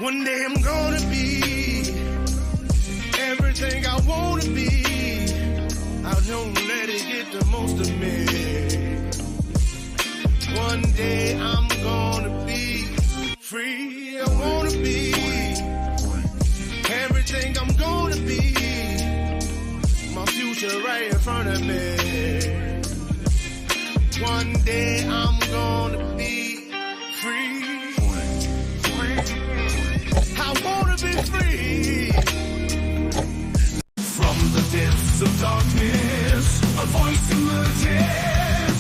One day I'm gonna be everything I wanna be. I don't let it get the most of me. One day I'm gonna be free. I wanna be everything I'm gonna be. My future right in front of me. One day I'm gonna be free. I wanna be free. From the depths of darkness, a voice emerges.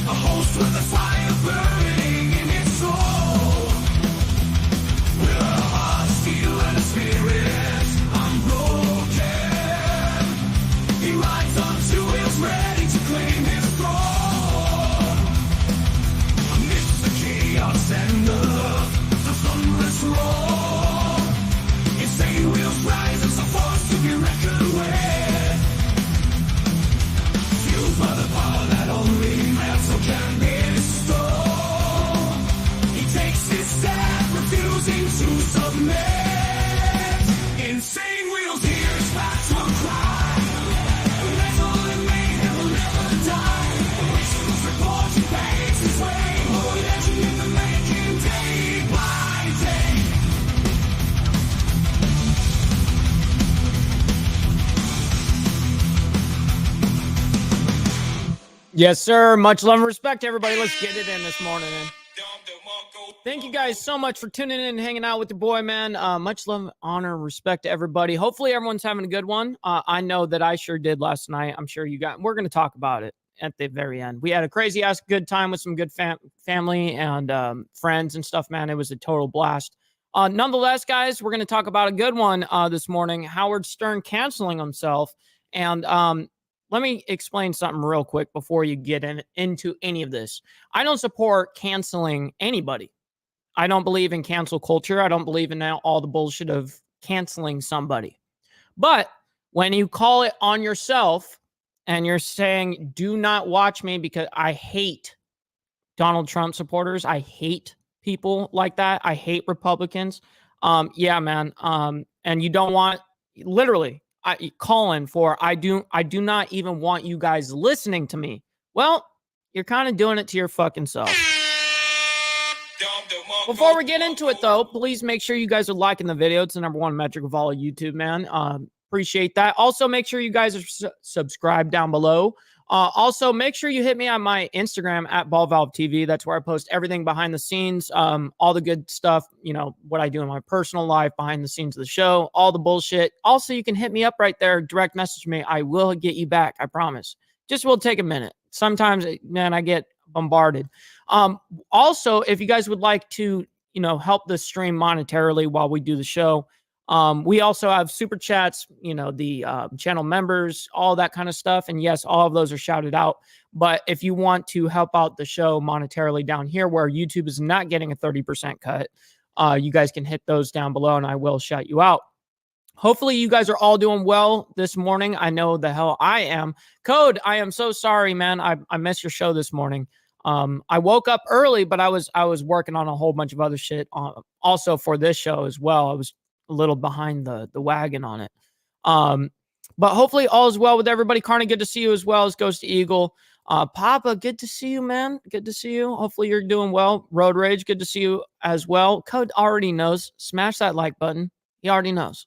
A host with a fire burning in its soul. With a heart, steel, and a spirit unbroken. He rides on two wheels, ready to claim his throne. Amidst the chaos and the thunderous roar, insane wheels rise as a force to be reckoned with. Fueled by the power that only metal can bestow. He takes his stand, refusing to submit. Insane wheels hear his factual cry. Metal and mayhem will never die. Originals report he paves his way. Oh, legend in the making, day by day. Yes, sir. Much love and respect, everybody. Let's get it in this morning. Thank you guys so much for tuning in and hanging out with your boy, man. Much love, honor, respect to everybody. Hopefully everyone's having a good one. I know that I sure did last night. I'm sure you got. We're going to talk about it at the very end. We had a crazy ass good time with some good family and friends and stuff, man. It was a total blast. Nonetheless, guys, we're going to talk about a good one this morning. Howard Stern canceling himself. And let me explain something real quick before you get into any of this. I don't support canceling anybody. I don't believe in cancel culture. I don't believe in all the bullshit of canceling somebody. But when you call it on yourself and you're saying, do not watch me because I hate Donald Trump supporters. I hate people like that. I hate Republicans. Yeah, man. And you don't want, literally, I calling for, I do not even want you guys listening to me. Well, you're kind of doing it to your fucking self. Before we get into it, though, please make sure you guys are liking the video. It's the #1 metric of all of YouTube, man. Appreciate that. Also, make sure you guys are subscribed down below. Also, make sure you hit me on my Instagram at BallValveTV. That's where I post everything behind the scenes, all the good stuff, you know, what I do in my personal life, behind the scenes of the show, all the bullshit. Also, you can hit me up right there, direct message me. I will get you back, I promise. Just will take a minute. Sometimes, man, I get bombarded. Also, if you guys would like to, you know, help the stream monetarily while we do the show, we also have super chats, you know, the channel members, all that kind of stuff. And yes, all of those are shouted out. But if you want to help out the show monetarily down here where YouTube is not getting a 30% cut, you guys can hit those down below and I will shout you out. Hopefully you guys are all doing well this morning. I know the hell I am. Code, I am so sorry, man. I missed your show this morning. I woke up early, but I was working on a whole bunch of other shit also for this show as well. I was a little behind the wagon on it. But hopefully all is well with everybody. Carney, good to see you as well as Ghost Eagle. Papa, good to see you, man. Good to see you. Hopefully you're doing well. Road Rage, good to see you as well. Code already knows. Smash that like button. He already knows.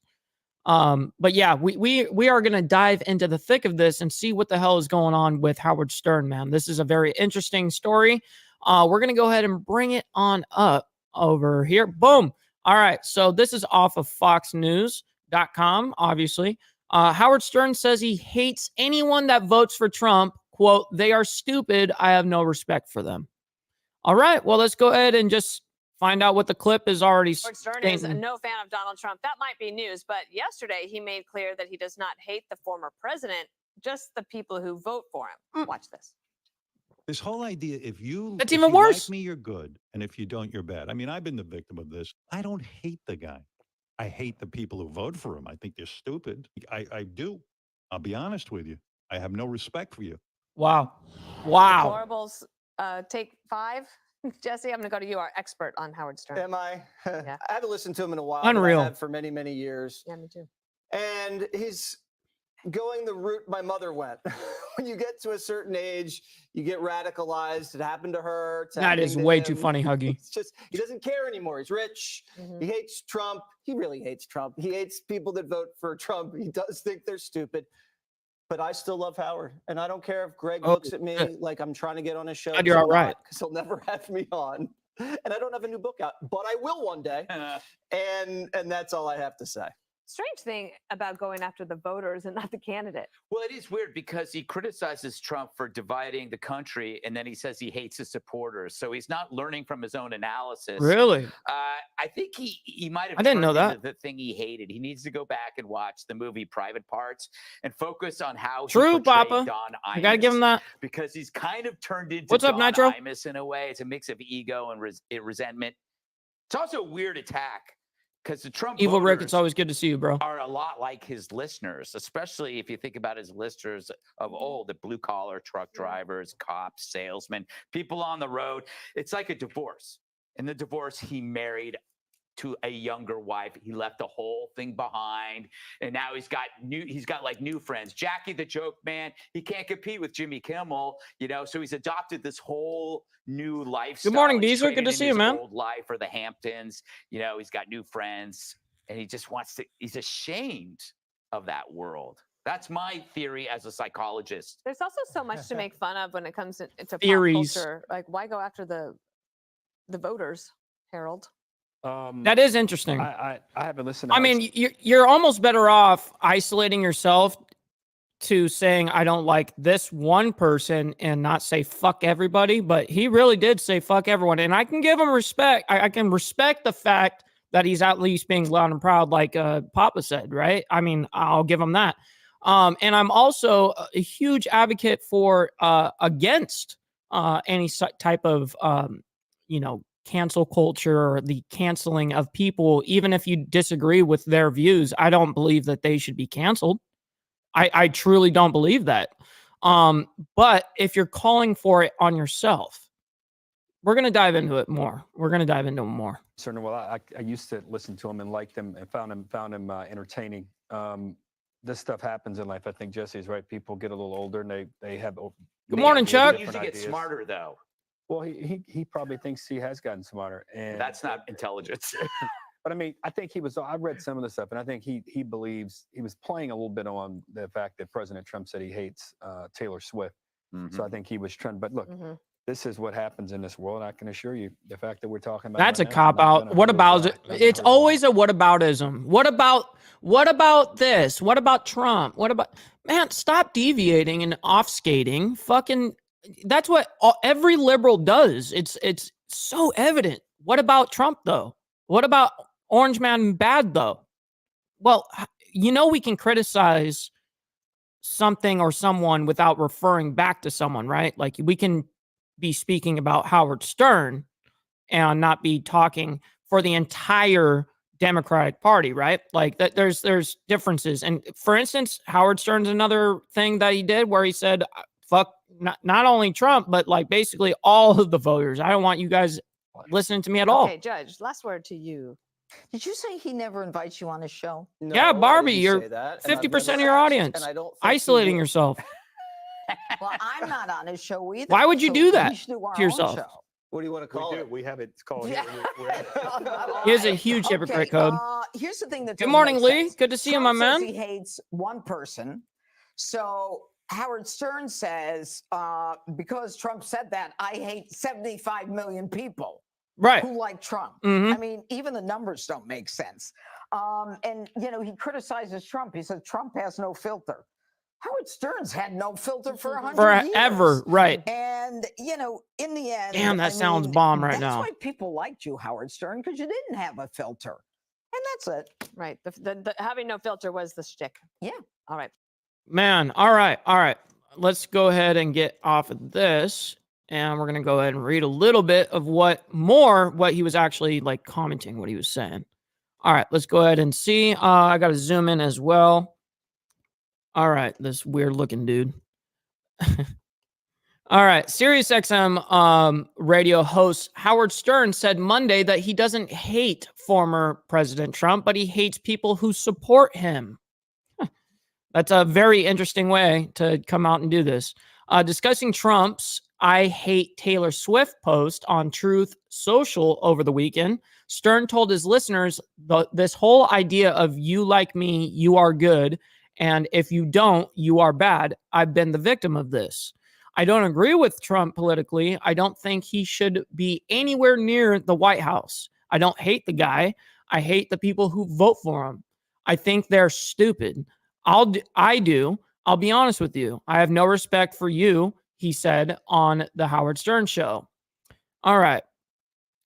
But yeah, we are going to dive into the thick of this and see what the hell is going on with Howard Stern, man. This is a very interesting story. We're going to go ahead and bring it on up over here. Boom. All right. So this is off of foxnews.com, obviously. Howard Stern says he hates anyone that votes for Trump. Quote, they are stupid. I have no respect for them. All right. Well, let's go ahead and just find out what the clip is already Howard Stern is no fan of Donald Trump. That might be news, but yesterday he made clear that he does not hate the former president, just the people who vote for him. Watch this. This whole idea, if you worse. like me, you're good, and if you don't, you're bad. I mean, I've been the victim of this. I don't hate the guy. I hate the people who vote for him. I think they're stupid. I do. I'll be honest with you. I have no respect for you. Wow. Wow. Deplorables, take 5. Jesse, I'm going to go to you, our expert on Howard Stern. Am I? Yeah. I haven't listened to him in a while. Unreal. But I have for many, many years. Yeah, me too. And he's going the route my mother went. When you get to a certain age, you get radicalized. It happened to her. It's That is happening to way too him. funny, Huggy. It's just, he doesn't care anymore. He's rich. Mhm. He hates Trump. He really hates Trump. He hates people that vote for Trump. He does think they're stupid. But I still love Howard. And I don't care if Greg Oh, looks at me good. like I'm trying to get on his show. Glad you're all right. Because he'll never have me on. And I don't have a new book out, but I will one day. And that's all I have to say. Strange thing about going after the voters and not the candidate. Well, it is weird because he criticizes Trump for dividing the country, and then he says he hates his supporters. So he's not learning from his own analysis. Really? I think he might have. I didn't know turned into that. The thing he hated. He needs to go back and watch the movie Private Parts and focus on how True, he portrayed Papa. Don I gotta give him Imus, that. because he's kind of turned into What's up, Don Nitro? Imus in a way. It's a mix of ego and resentment. It's also a weird attack because the Trump Evil Rick, voters it's always good to see you, bro. are a lot like his listeners, especially if you think about his listeners of old, the blue collar truck drivers, cops, salesmen, people on the road. It's like a divorce. In the divorce, he married to a younger wife. He left the whole thing behind, and now he's got like new friends. Jackie the Joke Man, he can't compete with Jimmy Kimmel, so he's adopted this whole new lifestyle. Good morning, He's Beezer. Good traded to in see you, his man. Old life or the Hamptons. He's got new friends, and he just wants to. He's ashamed of that world. That's my theory as a psychologist. There's also so much to make fun of when it comes to pop Theories. culture. Like, why go after the voters, Harold? That is interesting. I haven't listened. I mean, you're almost better off isolating yourself to saying I don't like this one person and not say fuck everybody. But he really did say fuck everyone, and I can give him respect. I can respect the fact that he's at least being loud and proud, like Papa said, right? I mean, I'll give him that. And I'm also a huge advocate for against any type of cancel culture or the canceling of people, even if you disagree with their views. I don't believe that they should be canceled. I truly don't believe that. But if you're calling for it on yourself, we're going to dive into it more. We're going to dive into it more. Certainly. Well, I used to listen to him and liked him and found him entertaining. This stuff happens in life. I think Jesse's right. People get a little older and they have. Good morning, Chuck. He used to get smarter, though. Well, he probably thinks he has gotten smarter, and That's not intelligence. But I mean, I think I read some of the stuff, and I think he believes he was playing a little bit on the fact that President Trump said he hates Taylor Swift. So I think he was trying. But look, this is what happens in this world. I can assure you, the fact that we're talking about That's a right now is cop not out. gonna What hurt about his it? life. It's always a whataboutism. What about this? What about Trump? What about, man, stop deviating and off skating. Fucking, that's what every liberal does. It's so evident. What about Trump though? What about Orange Man bad though? Well, we can criticize something or someone without referring back to someone, right? Like we can be speaking about Howard Stern and not be talking for the entire Democratic Party, right? Like that there's differences. And for instance, Howard Stern's another thing that he did where he said, fuck not only Trump, but like basically all of the voters. I don't want you guys listening to me at all. Okay, Judge, last word to you. Did you say he never invites you on his show? No, Yeah, I Barbie, didn't you're say that, and I've 50% of never your asked, audience. and I don't think he Isolating would. yourself. Well, I'm not on his show either. Why would you so do we that should do our to own yourself? show. What do you want to call it? We have it. It's called. Yeah. Here's a Alright, huge hypocrite okay, code. Here's the thing that Good doesn't morning, make Lee. sense. Good to see you, Trump my says man. He hates one person. So Howard Stern says, because Trump said that, I hate 75 million people Right. who like Trump. Mhm. I mean, even the numbers don't make sense. And he criticizes Trump. He says Trump has no filter. Howard Stern's had no filter for 100 years. Forever. Right. And, in the end. Damn, that I sounds mean, bomb right that's now. why people liked you, Howard Stern, because you didn't have a filter. And that's it. Right. The having no filter was the shtick. Yeah. All right. Man. All right. Let's go ahead and get off of this. And we're going to go ahead and read a little bit of what he was actually like commenting, what he was saying. All right, let's go ahead and see. I got to zoom in as well. All right, this weird looking dude. All right. SiriusXM radio host Howard Stern said Monday that he doesn't hate former President Trump, but he hates people who support him. That's a very interesting way to come out and do this. Discussing Trump's I Hate Taylor Swift post on Truth Social over the weekend, Stern told his listeners this whole idea of you like me, you are good, and if you don't, you are bad. I've been the victim of this. I don't agree with Trump politically. I don't think he should be anywhere near the White House. I don't hate the guy. I hate the people who vote for him. I think they're stupid. I do. I'll be honest with you. I have no respect for you, he said on the Howard Stern show. All right.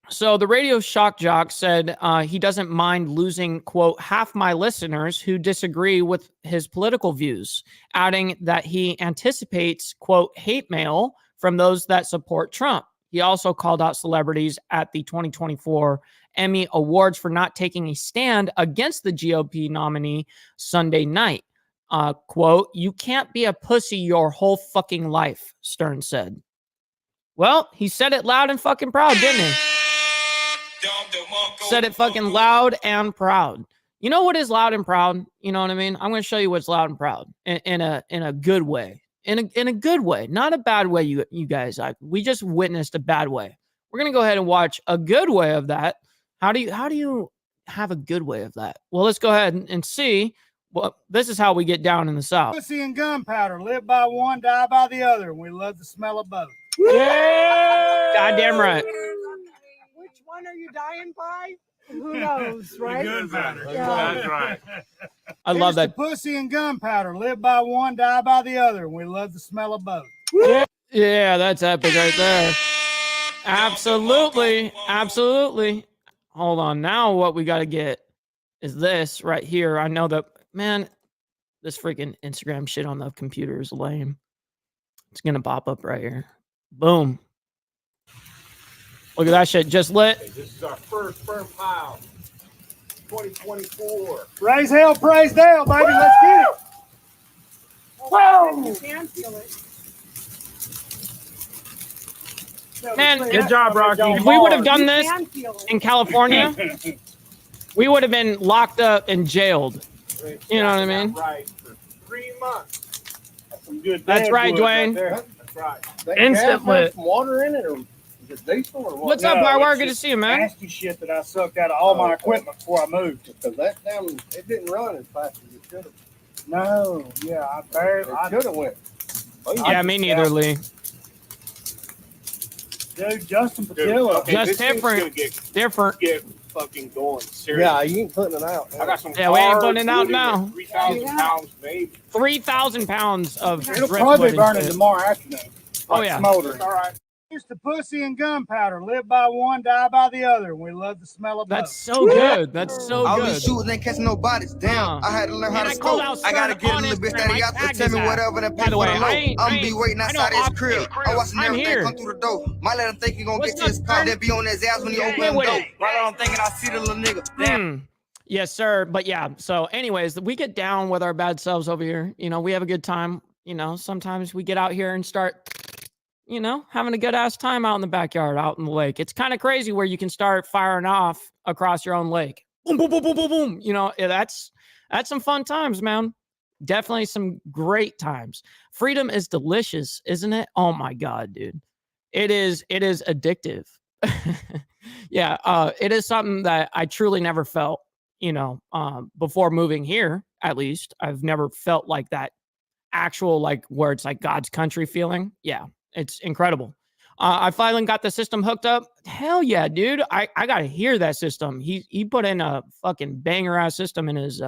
So the radio shock jock said he doesn't mind losing, quote, half my listeners who disagree with his political views, adding that he anticipates, quote, hate mail from those that support Trump. He also called out celebrities at the 2024 Emmy Awards for not taking a stand against the GOP nominee Sunday night. Quote, you can't be a pussy your whole fucking life, Stern said. Well, he said it loud and fucking proud, didn't he? Said it fucking loud and proud. You know what is loud and proud? You know what I mean? I'm going to show you what's loud and proud in a good way. In a good way, not a bad way, you guys. We just witnessed a bad way. We're going to go ahead and watch a good way of that. How do you have a good way of that? Well, let's go ahead and see. Well, this is how we get down in the South. Pussy and gunpowder, live by one, die by the other, and we love the smell of both. Yeah! Goddamn right. Which one are you dying by? Who knows, right? Gunpowder. Yeah. That's right. I love that. Pussy and gunpowder, live by one, die by the other, and we love the smell of both. Yeah, that's epic right there. Absolutely. Absolutely. Hold on. Now what we got to get is this right here. I know that, man, this freaking Instagram shit on the computer is lame. It's going to pop up right here. Boom. Look at that shit just lit. This is our first firm pile. 2024. Praise hell, praise Dale, baby. Let's get it. Whoa! You can feel it. Man, Good job, Rocky. if we would have done You this can feel it. in California, we would have been locked up and jailed. You know what I mean? Right for 3 months. That's some good That's right, dadwood Dwayne. there. That's right. Instant lit. Some water in it, or is it diesel, or what? What's up, No, Hardware? it's Good to just see you, man. Nasty shit that I sucked out of all my equipment before I moved. Because that damn, it didn't run as fast as it should have. No, yeah, I barely. It should have went. Yeah, me neither, Lee. Dude, Justin Patillo. Just different. Different. Get fucking going. Seriously. Yeah, you ain't putting it out. I got some. Yeah, we ain't putting it out now. 3,000 pounds, baby. 3,000 pounds of It'll driftwood probably and burn it shit. tomorrow afternoon. Oh, Like yeah. Smoldering. All right. Used to pussy and gunpowder, live by one, die by the other, and we love the smell of That's both. so good. That's so I good. was shooting and catching no bodies. Damn, I had to learn how And to I called scope. out I gotta Stern get a on little bit Instagram. steady I out to tagged tell his me ass. whatever and By pay the for way, the I low. ain't- I'm be waiting I know outside his off crib. stage. I watching I'm everything here. come through the door. Might let him think he gonna What's get to his up, car. Stern? Then be on his ass when he Yeah, open get the with door. it. Right on, thinking I see the little nigga. Damn. Yes, sir. But yeah, so anyways, we get down with our bad selves over here. You know, we have a good time. You know, sometimes we get out here and start, you know, having a good ass time out in the backyard, out in the lake. It's kind of crazy where you can start firing off across your own lake. Boom, boom, boom, boom, boom, boom. You know, that's some fun times, man. Definitely some great times. Freedom is delicious, isn't it? Oh my God, dude. It is addictive. Yeah, it is something that I truly never felt, you know, before moving here, at least. I've never felt like that actual, like, where it's like God's country feeling. Yeah, it's incredible. I finally got the system hooked up. Hell yeah, dude. I got to hear that system. He put in a fucking banger ass system in his,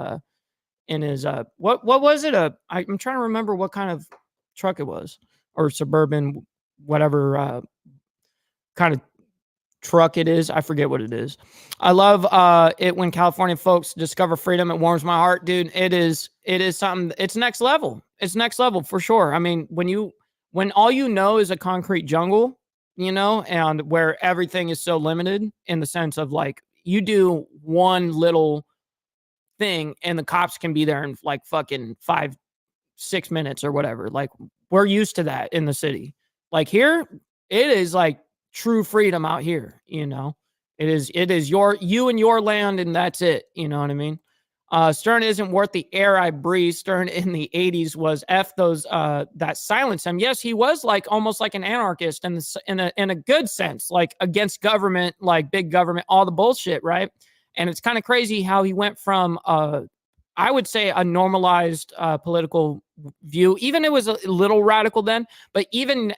what was it? I'm trying to remember what kind of truck it was, or Suburban, whatever kind of truck it is. I forget what it is. I love it when California folks discover freedom. It warms my heart, dude. It is something. It's next level. It's next level for sure. I mean, when all you know is a concrete jungle, you know, and where everything is so limited in the sense of, like, you do one little thing and the cops can be there in like fucking 5-6 minutes or whatever. Like, we're used to that in the city. Like here, it is like true freedom out here, It is you and your land, and that's it. You know what I mean? Stern isn't worth the air I breathe. Stern in the 80s was F those that silenced him. Yes, he was like almost like an anarchist in a good sense, like against government, like big government, all the bullshit, right? And it's kind of crazy how he went from I would say a normalized political view. Even it was a little radical then, but even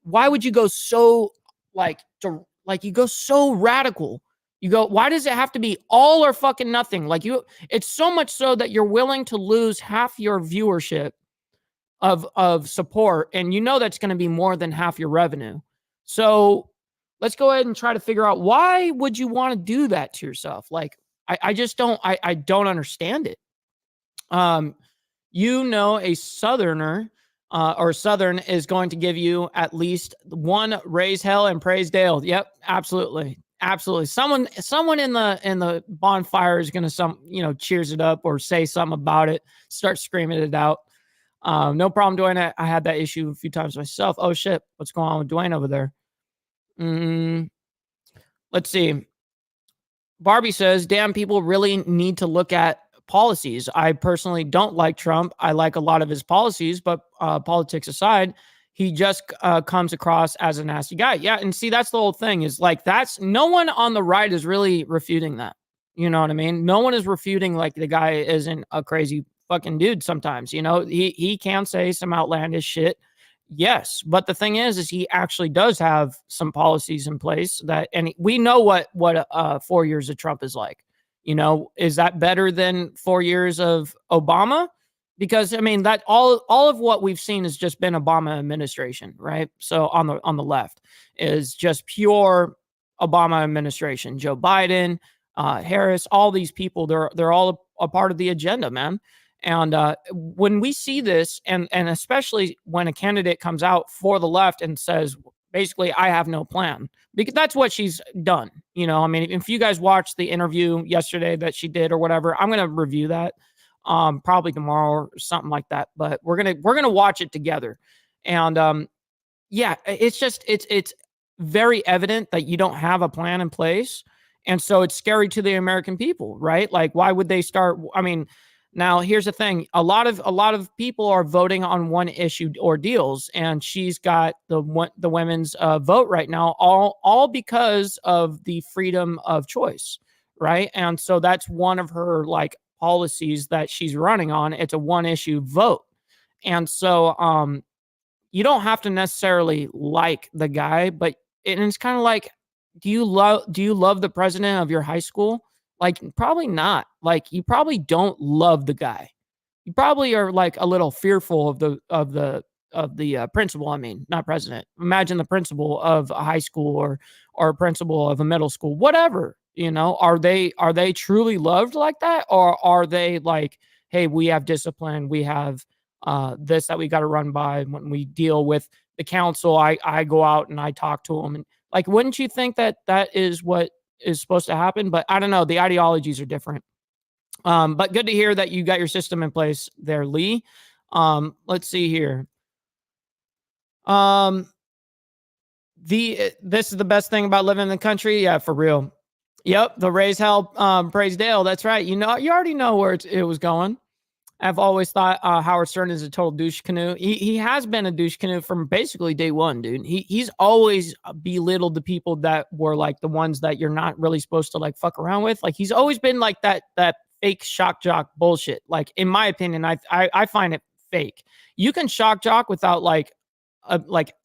why would you go so like you go so radical? You go, why does it have to be all or fucking nothing? Like it's so much so that you're willing to lose half your viewership of support, and that's going to be more than half your revenue. So let's go ahead and try to figure out, why would you want to do that to yourself? Like, I just don't, I don't understand it. A Southerner or Southern is going to give you at least one raise hell and praise Dale. Yep, absolutely. Absolutely. Someone in the bonfire is going to cheers it up or say something about it, start screaming it out. No problem, Dwayne. I had that issue a few times myself. Oh shit. What's going on with Dwayne over there? Let's see. Barbie says, damn, people really need to look at policies. I personally don't like Trump. I like a lot of his policies, but politics aside, he just comes across as a nasty guy. Yeah, and see, that's the whole thing is like, that's no one on the right is really refuting that. You know what I mean? No one is refuting like the guy isn't a crazy fucking dude sometimes. He can say some outlandish shit. Yes, but the thing is he actually does have some policies in place and we know what 4 years of Trump is like. Is that better than 4 years of Obama? Because I mean that all of what we've seen has just been Obama administration, right? So on the left is just pure Obama administration. Joe Biden, Harris, all these people, they're all a part of the agenda, man. And when we see this, and especially when a candidate comes out for the left and says, basically, I have no plan, because that's what she's done. I mean, if you guys watched the interview yesterday that she did or whatever, I'm going to review that probably tomorrow or something like that. But we're going to watch it together. And yeah, it's very evident that you don't have a plan in place. And so it's scary to the American people, right? Like, why would they start? I mean, now here's the thing. A lot of people are voting on one issue ordeals, and she's got the women's vote right now, all because of the freedom of choice, right? And so that's one of her like policies that she's running on. It's a one issue vote. And so you don't have to necessarily like the guy, but it's kind of like, do you love the president of your high school? Like, probably not. Like, you probably don't love the guy. You probably are like a little fearful of the principal. I mean, not president. Imagine the principal of a high school or principal of a middle school, whatever. Are they truly loved like that, or are they like, hey, we have discipline, we have this that we got to run by when we deal with the council? I go out and I talk to them, and like, wouldn't you think that is what is supposed to happen? But I don't know. The ideologies are different. But good to hear that you got your system in place there, Lee. Let's see here. This is the best thing about living in the country. Yeah, for real. Yep. The raise hell, praise Dale. That's right. You already know where it was going. I've always thought Howard Stern is a total douche canoe. He has been a douche canoe from basically day one, dude. He's always belittled the people that were like the ones that you're not really supposed to like fuck around with. Like, he's always been like that fake shock jock bullshit. Like, in my opinion, I find it fake. You can shock jock without like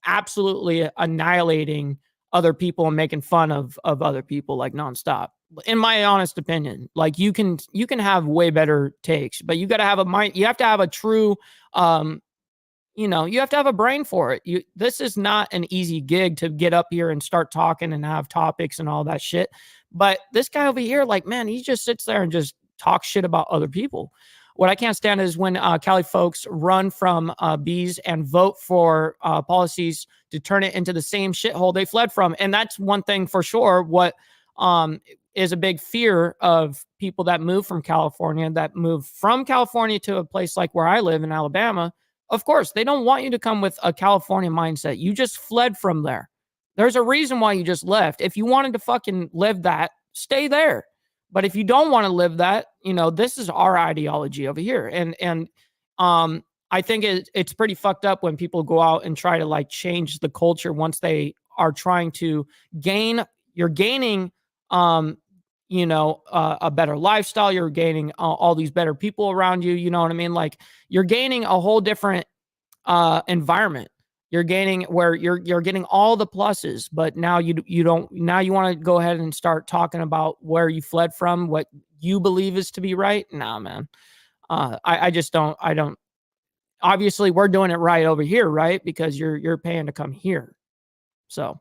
absolutely annihilating other people and making fun of other people like nonstop. In my honest opinion, like, you can have way better takes, but you got to have a mind. You have to have a true, you have to have a brain for it. This is not an easy gig to get up here and start talking and have topics and all that shit. But this guy over here, like, man, he just sits there and just talks shit about other people. What I can't stand is when Cali folks run from bees and vote for policies to turn it into the same shithole they fled from. And that's one thing for sure. What is a big fear of people that move from California to a place like where I live in Alabama. Of course, they don't want you to come with a California mindset. You just fled from there. There's a reason why you just left. If you wanted to fucking live that, stay there. But if you don't want to live that, you know, this is our ideology over here. And I think it's pretty fucked up when people go out and try to like change the culture once they are trying to gain. You're gaining, you know, a better lifestyle. You're gaining all these better people around you. You know what I mean? Like you're gaining a whole different environment. You're gaining where you're getting all the pluses, but now you don't. Now you want to go ahead and start talking about where you fled from, what you believe is to be right. Nah, man. I just don't. I don't. Obviously, we're doing it right over here, right? Because you're paying to come here. So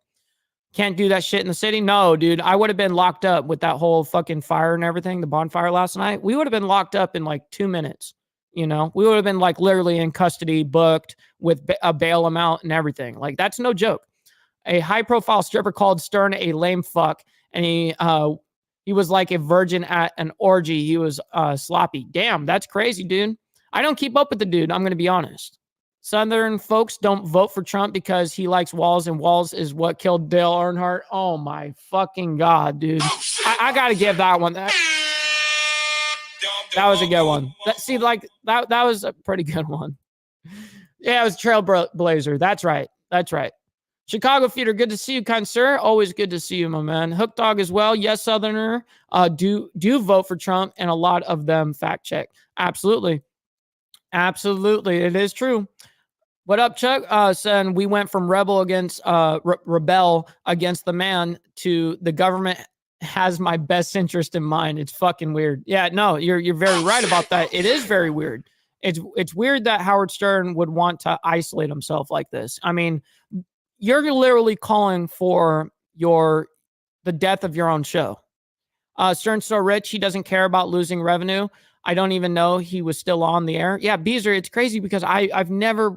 can't do that shit in the city. No, dude. I would have been locked up with that whole fucking fire and everything. The bonfire last night. We would have been locked up in like 2 minutes. You know, we would have been like literally in custody, booked with a bail amount and everything. Like that's no joke. A high-profile stripper called Stern a lame fuck, and he was like a virgin at an orgy. He was sloppy. Damn, that's crazy, dude. I don't keep up with the dude. I'm going to be honest. Southern folks don't vote for Trump because he likes Walz, and Walz is what killed Dale Earnhardt. Oh my fucking God, dude. I got to give that one. That was a good one. That was a pretty good one. Yeah, it was Trailblazer. That's right. That's right. Chicago Feeder, good to see you, kind sir. Always good to see you, my man. Hook Dog as well. Yes, Southerner do vote for Trump, and a lot of them fact check. Absolutely. Absolutely. It is true. What up, Chuck? Saying we went from rebel against rebel against the man to the government has my best interest in mind. It's fucking weird. Yeah, no, you're very right about that. It is very weird. It's weird that Howard Stern would want to isolate himself like this. I mean, you're literally calling for the death of your own show. Stern's so rich, he doesn't care about losing revenue. I don't even know he was still on the air. Yeah, Beezer, it's crazy because I never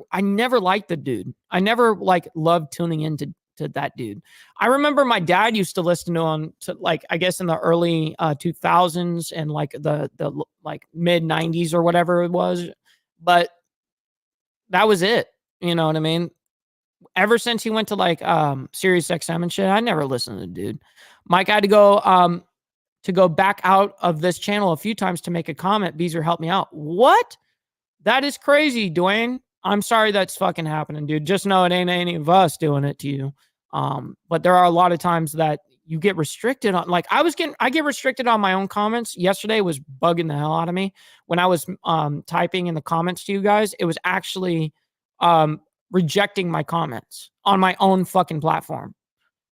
liked the dude. I never like loved tuning into that dude. I remember my dad used to listen to him to like, I guess in the early 2000s and like the like mid 90s or whatever it was. But that was it. You know what I mean? Ever since he went to like Sirius XM and shit, I never listened to the dude. Mike had to go back out of this channel a few times to make a comment. Beezer, help me out. What? That is crazy, Dwayne. I'm sorry that's fucking happening, dude. Just know it ain't any of us doing it to you. But there are a lot of times that you get restricted on, like I get restricted on my own comments. Yesterday was bugging the hell out of me. When I was typing in the comments to you guys, it was actually rejecting my comments on my own fucking platform.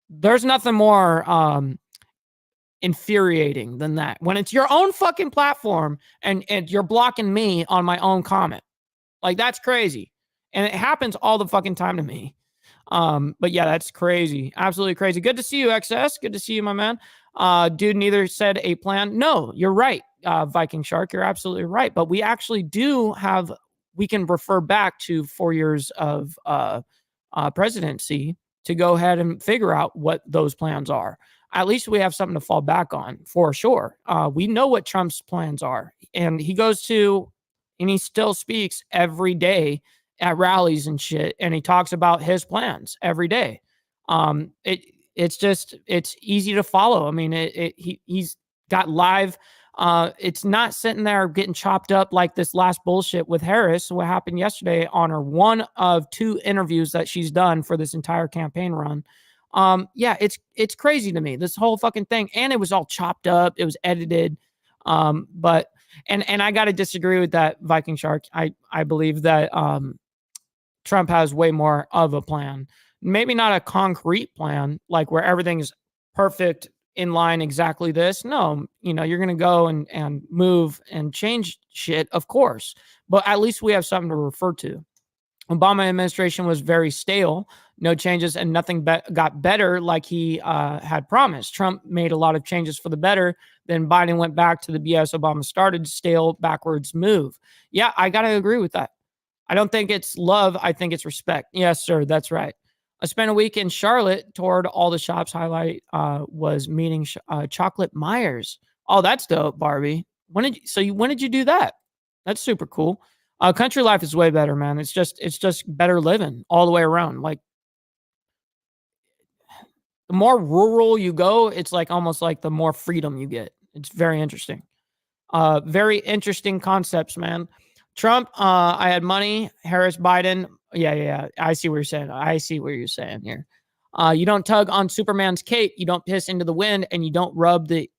There's nothing more infuriating than that. When it's your own fucking platform and you're blocking me on my own comment. Like that's crazy. And it happens all the fucking time to me. But yeah, that's crazy. Absolutely crazy. Good to see you, XS. Good to see you, my man. Dude, neither said a plan. No, you're right. Viking Shark, you're absolutely right. But we actually we can refer back to 4 years of presidency to go ahead and figure out what those plans are. At least we have something to fall back on for sure. We know what Trump's plans are, and he goes to, and he still speaks every day at rallies and shit, and he talks about his plans every day. It's easy to follow. I mean, he's got live. It's not sitting there getting chopped up like this last bullshit with Harris. What happened yesterday on her one of 2 interviews that she's done for this entire campaign run. Yeah, it's crazy to me, this whole fucking thing. And it was all chopped up. It was edited. But I got to disagree with that, Viking Shark. I believe that Trump has way more of a plan. Maybe not a concrete plan, like where everything's perfect, in line, exactly this. No, you're going to go and move and change shit, of course. But at least we have something to refer to. Obama administration was very stale, no changes, and nothing got better like he had promised. Trump made a lot of changes for the better. Then Biden went back to the BS Obama started, stale, backwards move. Yeah, I got to agree with that. I don't think it's love. I think it's respect. Yes, sir. That's right. I spent a week in Charlotte, toured all the shops. Highlight was meeting Chocolate Myers. Oh, that's dope, Barbie. When did you do that? That's super cool. Country life is way better, man. It's just better living all the way around. Like, the more rural you go, it's like almost like the more freedom you get. It's very interesting. Very interesting concepts, man. Trump, I had money. Harris, Biden. Yeah. I see what you're saying. I see what you're saying here. You don't tug on Superman's cape. You don't piss into the wind, and you don't rub the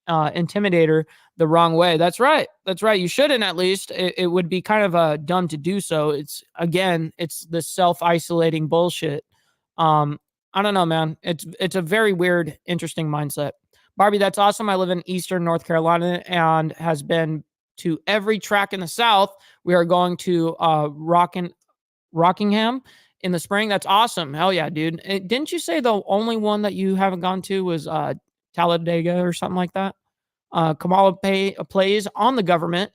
intimidator the wrong way. That's right. That's right. You shouldn't, at least. It would be kind of dumb to do so. It's the self-isolating bullshit. I don't know, man. It's a very weird, interesting mindset. Barbie, that's awesome. I live in Eastern North Carolina and has been to every track in the South. We are going to Rockingham in the spring. That's awesome. Hell yeah, dude. Didn't you say the only one that you haven't gone to was Talladega or something like that? Kamala plays on the government.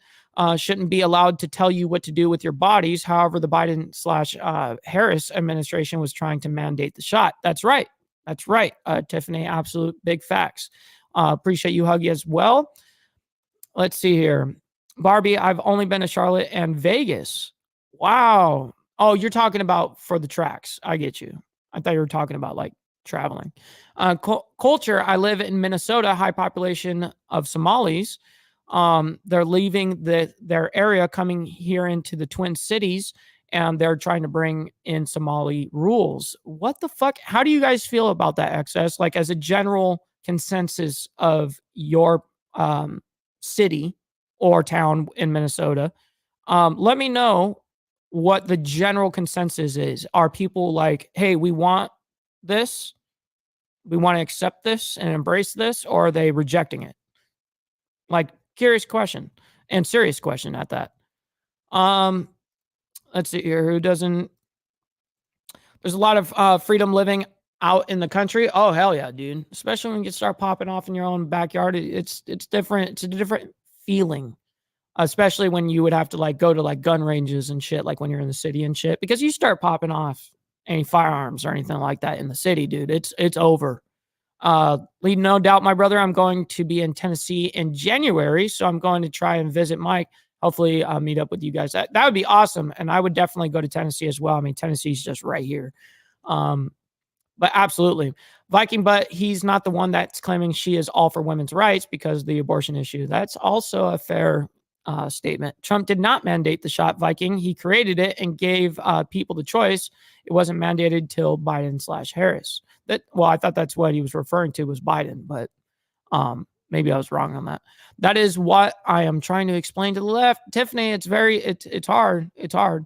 Shouldn't be allowed to tell you what to do with your bodies. However, the Biden / Harris administration was trying to mandate the shot. That's right. That's right. Tiffany, absolute big facts. Appreciate you, Huggy, as well. Let's see here. Barbie, I've only been to Charlotte and Vegas. Wow. Oh, you're talking about for the tracks. I get you. I thought you were talking about like traveling. Culture, I live in Minnesota, high population of Somalis. They're leaving their area, coming here into the Twin Cities, and they're trying to bring in Somali rules. What the fuck? How do you guys feel about that, XS? Like, as a general consensus of your city or town in Minnesota, let me know what the general consensus is. Are people like, hey, we want this, we want to accept this and embrace this, or are they rejecting it? Like, curious question and serious question at that. Let's see here. Who doesn't? There's a lot of freedom living out in the country. Oh, hell yeah, dude. Especially when you start popping off in your own backyard. It's different. It's a different feeling, especially when you would have to like go to like gun ranges and shit, like when you're in the city and shit, because you start popping off any firearms or anything like that in the city, dude. It's over. Lead no doubt, my brother, I'm going to be in Tennessee in January, so I'm going to try and visit Mike. Hopefully meet up with you guys. That would be awesome. And I would definitely go to Tennessee as well. I mean, Tennessee's just right here. But absolutely. Viking, but he's not the one that's claiming she is all for women's rights because of the abortion issue. That's also a fair statement. Trump did not mandate the shot, Viking. He created it and gave people the choice. It wasn't mandated till Biden / Harris. Well, I thought that's what he was referring to was Biden, but maybe I was wrong on that. That is what I am trying to explain to the left. Tiffany, it's hard. It's hard.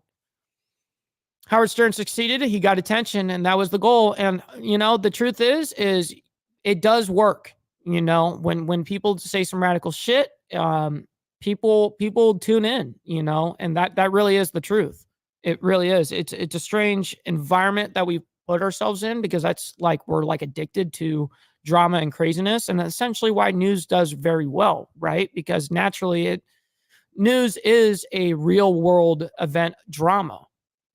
Howard Stern succeeded. He got attention, and that was the goal. And, you know, the truth is it does work. You know, when people say some radical shit, people tune in, you know, and that really is the truth. It really is. It's a strange environment that we put ourselves in, because that's like, we're like addicted to drama and craziness, and essentially why news does very well, right? Because naturally news is a real world event drama,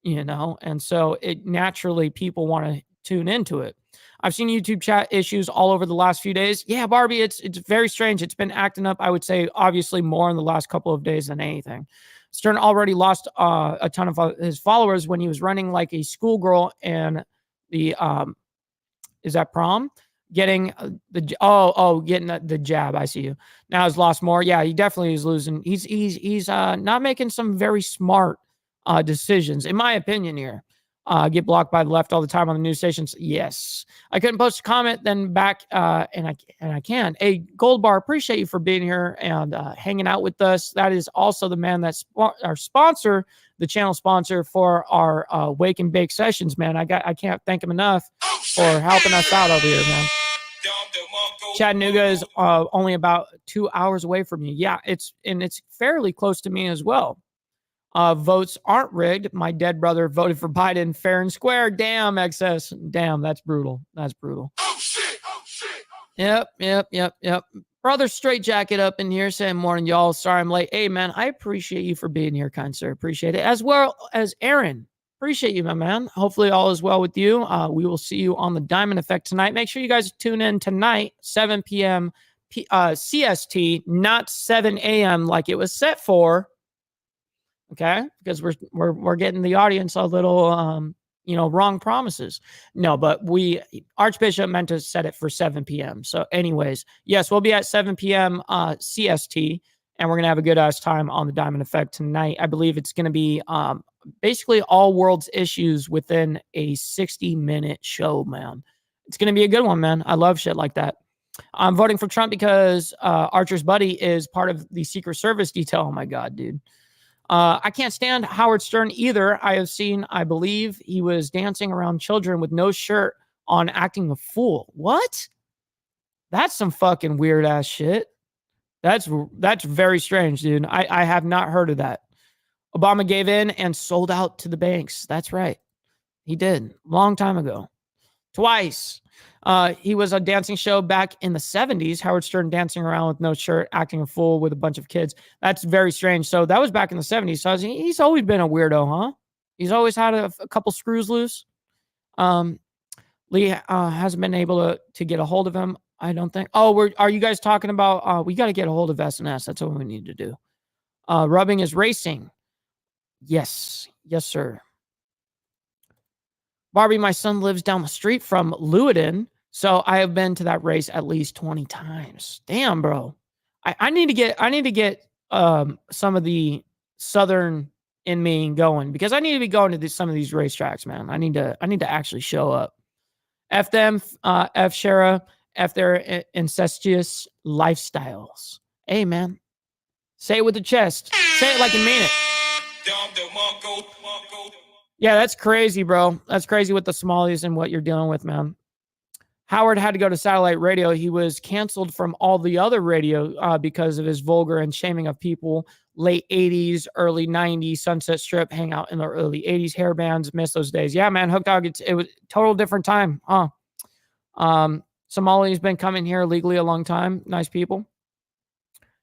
you know, and so it naturally people want to tune into it. I've seen YouTube chat issues all over the last few days. Yeah, Barbie, it's very strange. It's been acting up, I would say, obviously more in the last couple of days than anything. Stern already lost a ton of his followers when he was running like a schoolgirl in the is that prom, getting getting the jab. I see you now. Has lost more. Yeah, he definitely is losing. He's not making some very smart decisions, in my opinion. Here, get blocked by the left all the time on the news stations. Yes, I couldn't post a comment then back, and I can. Hey, Gold Bar, appreciate you for being here and hanging out with us. That is also the man that's our sponsor, the channel sponsor for our Wake and Bake sessions, man. I can't thank him enough for helping us out over here, man. Chattanooga is only about 2 hours away from you. Yeah, it's fairly close to me as well. Votes aren't rigged. My dead brother voted for Biden fair and square. Damn, excess. Damn, that's brutal. That's brutal. Oh shit. Yep. Brother Straight Jacket up in here saying, morning, y'all. Sorry I'm late. Hey, man, I appreciate you for being here, kind sir. Appreciate it. As well as Aaron. Appreciate you, my man. Hopefully all is well with you. We will see you on the Diamond Effect tonight. Make sure you guys tune in tonight, 7 p.m. CST, not 7 a.m. like it was set for. Okay, because we're getting the audience a little wrong promises. No, but Archbishop meant to set it for 7 p.m. So anyways, yes, we'll be at 7 p.m. CST, and we're gonna have a good ass time on the Diamond Effect tonight. I believe it's gonna be basically all world's issues within a 60-minute show, man. It's gonna be a good one, man. I love shit like that. I'm voting for Trump because Archer's buddy is part of the Secret Service detail. Oh my God, dude. I can't stand Howard Stern either. I believe he was dancing around children with no shirt on, acting a fool. What? That's some fucking weird ass shit. That's very strange, dude. I have not heard of that. Obama gave in and sold out to the banks. That's right. He did. Long time ago. Twice. He was a dancing show back in the 70s. Howard Stern dancing around with no shirt, acting a fool with a bunch of kids. That's very strange. So that was back in the 70s. So he's always been a weirdo, huh? He's always had a couple screws loose. Lee hasn't been able to get a hold of him, I don't think. Oh, are you guys talking about, we got to get a hold of SNS. That's what we need to do. Rubbing is racing. Yes. Yes, sir. Barbie, my son lives down the street from Leeuwarden, so I have been to that race at least 20 times. Damn, bro. I need to get some of the Southern in me going, because I need to be going to some of these racetracks, man. I need to actually show up. F them, F Shara, F their incestuous lifestyles. Hey, man. Say it with the chest. Say it like you mean it. Yeah, that's crazy, bro. That's crazy with the Somalis and what you're dealing with, man. Howard had to go to satellite radio. He was canceled from all the other radio because of his vulgar and shaming of people. Late 80s, early 90s, Sunset Strip, hang out in the early 80s, hair bands, miss those days. Yeah, man, Hook Dog, it was total different time. Somali's been coming here legally a long time. Nice people.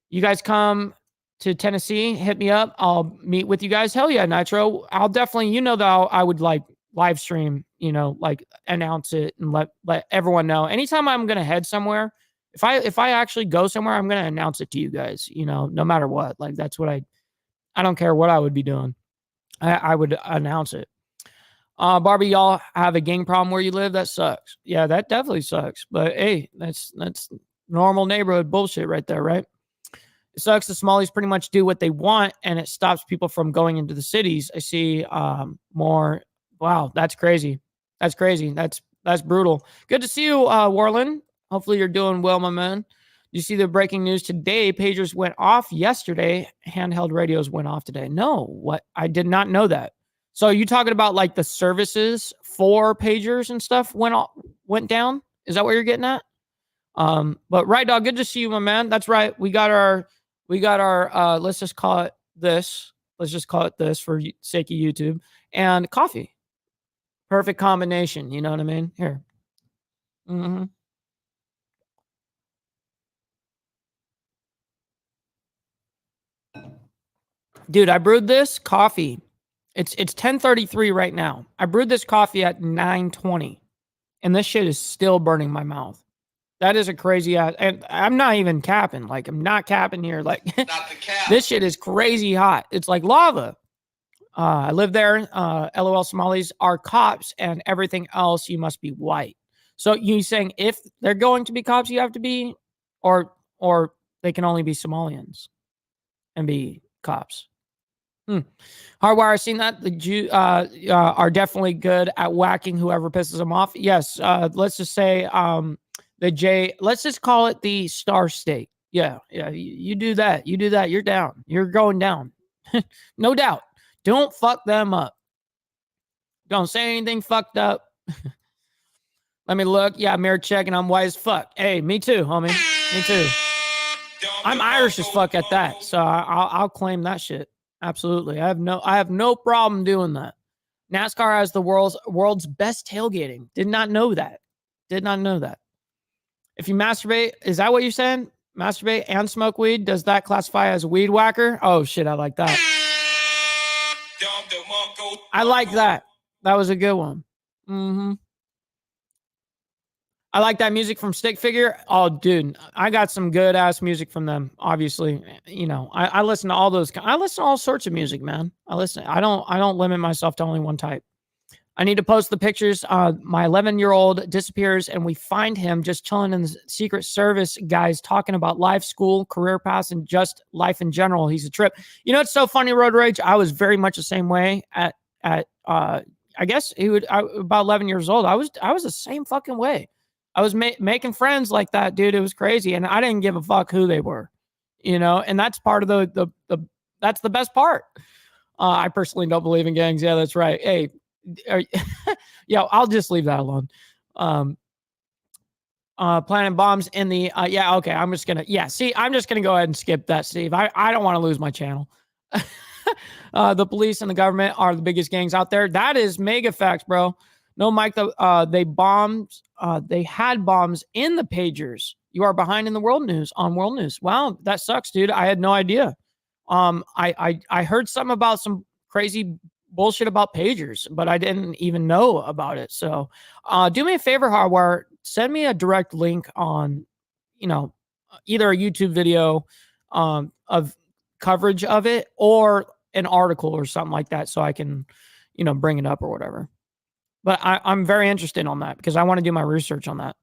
You guys come to Tennessee, hit me up. I'll meet with you guys. Hell yeah, Nitro. I'll definitely, that I would like live stream, like announce it and let everyone know. Anytime I'm going to head somewhere, if I actually go somewhere, I'm going to announce it to you guys, no matter what. Like, that's what I don't care what I would be doing. I would announce it. Barbie, y'all have a gang problem where you live? That sucks. Yeah, that definitely sucks. But hey, that's normal neighborhood bullshit right there, right? It sucks. The Somalis pretty much do what they want, and it stops people from going into the cities. I see more. Wow, that's crazy. That's crazy. That's brutal. Good to see you, Warland. Hopefully you're doing well, my man. You see the breaking news today? Pagers went off yesterday. Handheld radios went off today. No, what? I did not know that. So you talking about like the services for pagers and stuff went down? Is that what you're getting at? But right, dog. Good to see you, my man. That's right. We got our let's just call it this. Let's just call it this for sake of YouTube, and coffee. Perfect combination. You know what I mean? Here. Mm-hmm. Dude, I brewed this coffee. It's 10:33 right now. I brewed this coffee at 9:20, and this shit is still burning my mouth. That is a crazy ass, and I'm not even capping. Like, I'm not capping here. Like, this shit is crazy hot. It's like lava. I live there. LOL Somalis are cops, and everything else, you must be white. So you saying if they're going to be cops, you have to be, or they can only be Somalians and be cops. Hardwire, I've seen that. The Jew are definitely good at whacking whoever pisses them off. Yes. Let's just say let's just call it the Star State. Yeah. You do that. You're down. You're going down. No doubt. Don't fuck them up. Don't say anything fucked up. Let me look. Yeah, mirror check, and I'm white as fuck. Hey, me too, homie. Me too. I'm Irish as fuck at that, so I'll claim that shit. Absolutely. I have no problem doing that. NASCAR has the world's best tailgating. Did not know that. If you masturbate, is that what you're saying? Masturbate and smoke weed? Does that classify as a weed whacker? Oh shit, I like that. I like that. That was a good one. I like that music from Stick Figure. Oh, dude, I got some good ass music from them. Obviously, you know, I listen to all those. I listen to all sorts of music, man. I don't limit myself to only one type. I need to post the pictures. My 11-year-old disappears, and we find him just chilling in the Secret Service guys talking about life, school, career paths, and just life in general. He's a trip. You know, it's so funny, Road Rage. I was very much the same way at I guess about 11 years old. I was the same fucking way. I was making friends like that, dude. It was crazy, and I didn't give a fuck who they were, you know. And that's part of the that's the best part. I personally don't believe in gangs. Yeah, that's right. Hey, yeah, I'll just leave that alone. Planting bombs in the yeah, okay. I'm just gonna go ahead and skip that, Steve. I don't want to lose my channel. The police and the government are the biggest gangs out there. That is mega facts, bro. No, Mike, they had bombs in the pagers. You are behind in the world news on world news. Wow, that sucks, dude. I had no idea. I heard something about some crazy bullshit about pagers, but I didn't even know about it. So, do me a favor, Hardwire. Send me a direct link on, you know, either a YouTube video of coverage of it or an article or something like that, so I can, you know, bring it up or whatever. But I'm very interested on that because I want to do my research on that.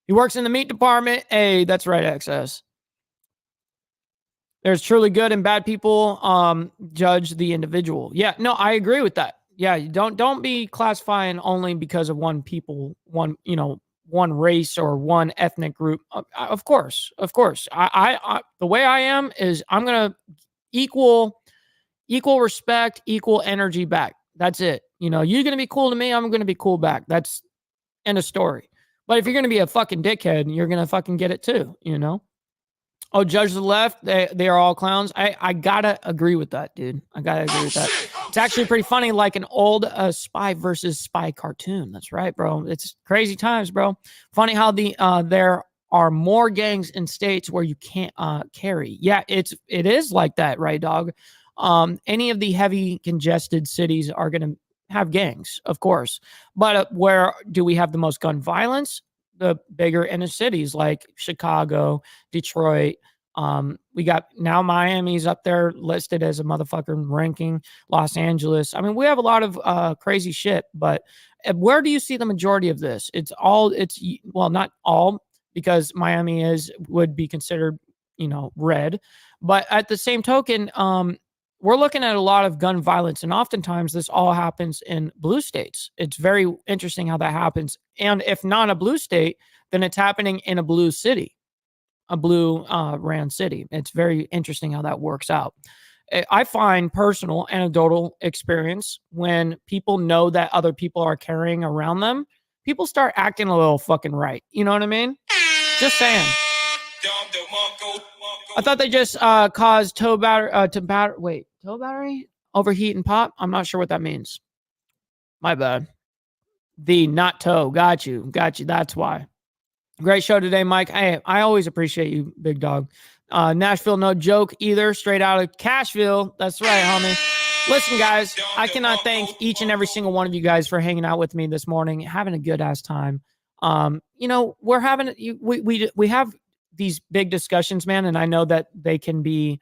He works in the meat department. Hey, that's right, XS. There's truly good and bad people. Judge the individual. Yeah, no, I agree with that. Yeah, you don't be classifying only because of one race or one ethnic group. Of course. I the way I am is I'm gonna equal respect, equal energy back. That's it. You know, you're going to be cool to me. I'm going to be cool back. That's end of story. But if you're going to be a fucking dickhead, you're going to fucking get it too, you know? Oh, judge the left. They are all clowns. I got to agree with that, dude. I got to agree with that. It's actually pretty funny, like an old spy versus spy cartoon. That's right, bro. It's crazy times, bro. Funny how there are more gangs in states where you can't carry. Yeah, it is like that, right, dog? Any of the heavy congested cities are going to have gangs, of course. But where do we have the most gun violence? The bigger inner cities like Chicago, Detroit. We got now Miami's up there listed as a motherfucking ranking. Los Angeles. I mean, we have a lot of crazy shit. But where do you see the majority of this? Well, not all, because Miami would be considered, you know, red. But at the same token, we're looking at a lot of gun violence, and oftentimes this all happens in blue states. It's very interesting how that happens. And if not a blue state, then it's happening in a blue city, a blue ran city. It's very interesting how that works out. I find personal anecdotal experience when people know that other people are carrying around them, people start acting a little fucking right. You know what I mean? Just saying. I thought they just caused tow battery overheat and pop. I'm not sure what that means. My bad. The not tow. Got you. That's why. Great show today, Mike. Hey, I always appreciate you, big dog. Nashville, no joke either. Straight out of Cashville. That's right, homie. Listen, guys, I cannot thank each and every single one of you guys for hanging out with me this morning, having a good ass time. You know, we're having we have these big discussions, man, and I know that they can be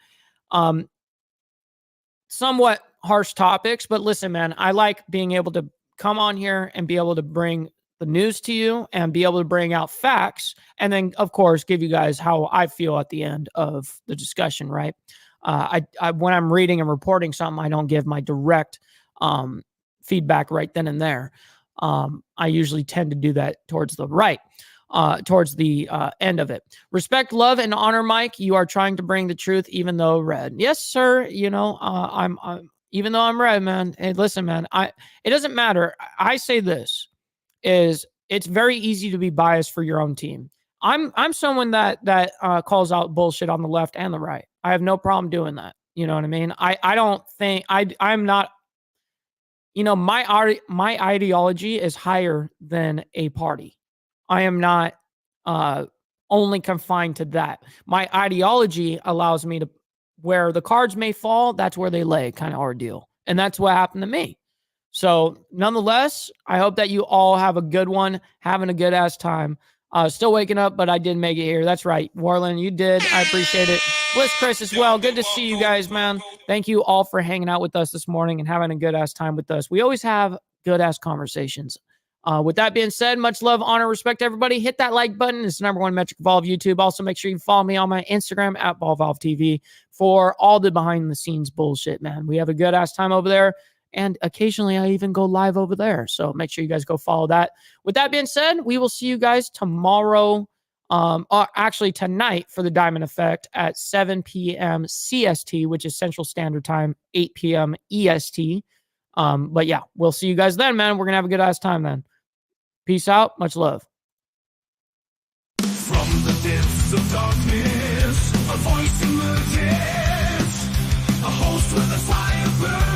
somewhat harsh topics, but listen, man, I like being able to come on here and be able to bring the news to you and be able to bring out facts, and then of course give you guys how I feel at the end of the discussion, right? I when I'm reading and reporting something, I don't give my direct feedback right then and there. I usually tend to do that towards the right. Towards the end of it. Respect, love, and honor, Mike. You are trying to bring the truth, even though red. Yes, sir. You know, I'm even though I'm red, man. Hey, listen, man. It doesn't matter. I say this is it's very easy to be biased for your own team. I'm someone that calls out bullshit on the left and the right. I have no problem doing that. You know what I mean? I don't think I'm not. You know, my ideology is higher than a party. I am not only confined to that. My ideology allows me to, where the cards may fall, that's where they lay, kind of ordeal. And that's what happened to me. So nonetheless, I hope that you all have a good one, having a good ass time. Still waking up, but I did make it here. That's right. Warland, you did. I appreciate it. Bliss Chris as well. Good to see you guys, man. Thank you all for hanging out with us this morning and having a good ass time with us. We always have good ass conversations. With that being said, much love, honor, respect, everybody. Hit that like button. It's the #1 Metric Evolve YouTube. Also, make sure you follow me on my Instagram at BallValveTV for all the behind the scenes bullshit, man. We have a good ass time over there. And occasionally I even go live over there. So make sure you guys go follow that. With that being said, we will see you guys tomorrow. Actually tonight for the Diamond Effect at 7 p.m. CST, which is Central Standard Time, 8 p.m. EST. But yeah, we'll see you guys then, man. We're going to have a good ass time then. Peace out. Much love. From the depths of darkness, a voice emerges, a host with a fire burns.